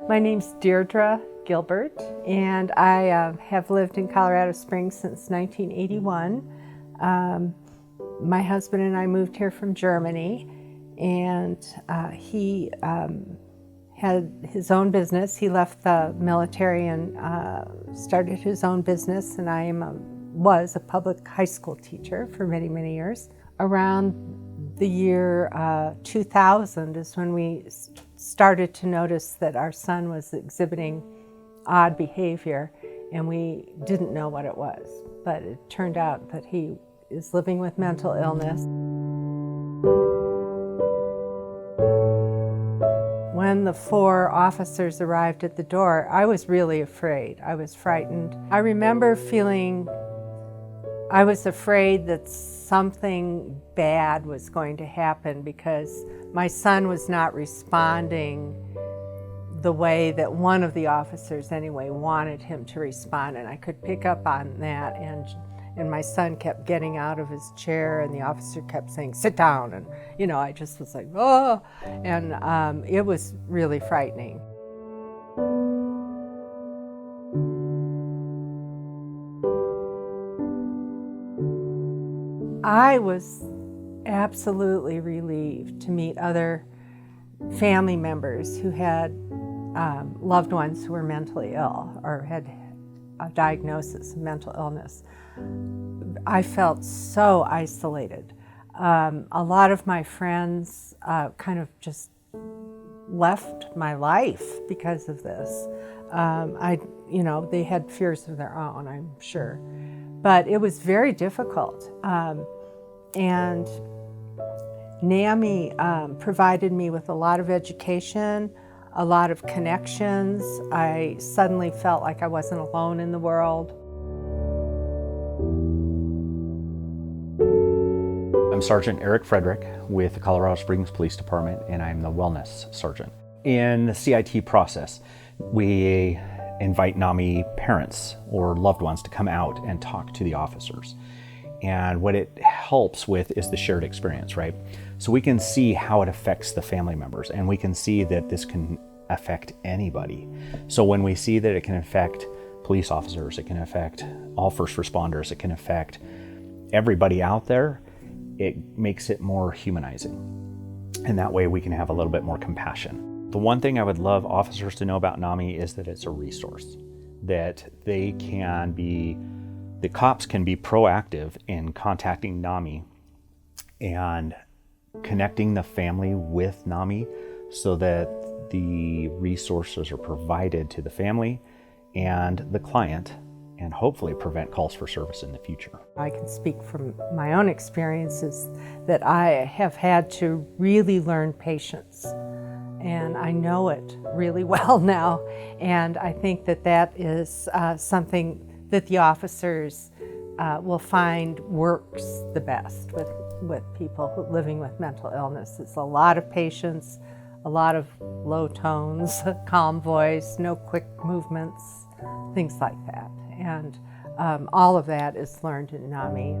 My name's Deirdre Gilbert, and I have lived in Colorado Springs since 1981. My husband and I moved here from Germany, and he had his own business. He left the military and started his own business, and I was a public high school teacher for many, many years. Around the year 2000 is when we started to notice that our son was exhibiting odd behavior, and we didn't know what it was. But it turned out that he is living with mental illness. When the 4 officers arrived at the door, I was really afraid. I was frightened. I remember feeling I was afraid that something bad was going to happen because my son was not responding the way that one of the officers anyway wanted him to respond, and I could pick up on that, and my son kept getting out of his chair and the officer kept saying, "Sit down," and I just was like, oh, and it was really frightening. I was absolutely relieved to meet other family members who had loved ones who were mentally ill or had a diagnosis of mental illness. I felt so isolated. A lot of my friends kind of just left my life because of this. They had fears of their own, I'm sure. But it was very difficult. And NAMI provided me with a lot of education, a lot of connections. I suddenly felt like I wasn't alone in the world. I'm Sergeant Frederic with the Colorado Springs Police Department, and I'm the Wellness Sergeant. In the CIT process, we invite NAMI parents or loved ones to come out and talk to the officers. And what it helps with is the shared experience, right? So we can see how it affects the family members, and we can see that this can affect anybody. So when we see that it can affect police officers, it can affect all first responders, it can affect everybody out there, it makes it more humanizing. And that way we can have a little bit more compassion. The one thing I would love officers to know about NAMI is that it's a resource, that the cops can be proactive in contacting NAMI and connecting the family with NAMI so that the resources are provided to the family and the client, and hopefully prevent calls for service in the future. I can speak from my own experiences that I have had to really learn patience, and I know it really well now, and I think that is something that the officers will find works the best with people living with mental illness. It's a lot of patience, a lot of low tones, calm voice, no quick movements, things like that. And all of that is learned in NAMI.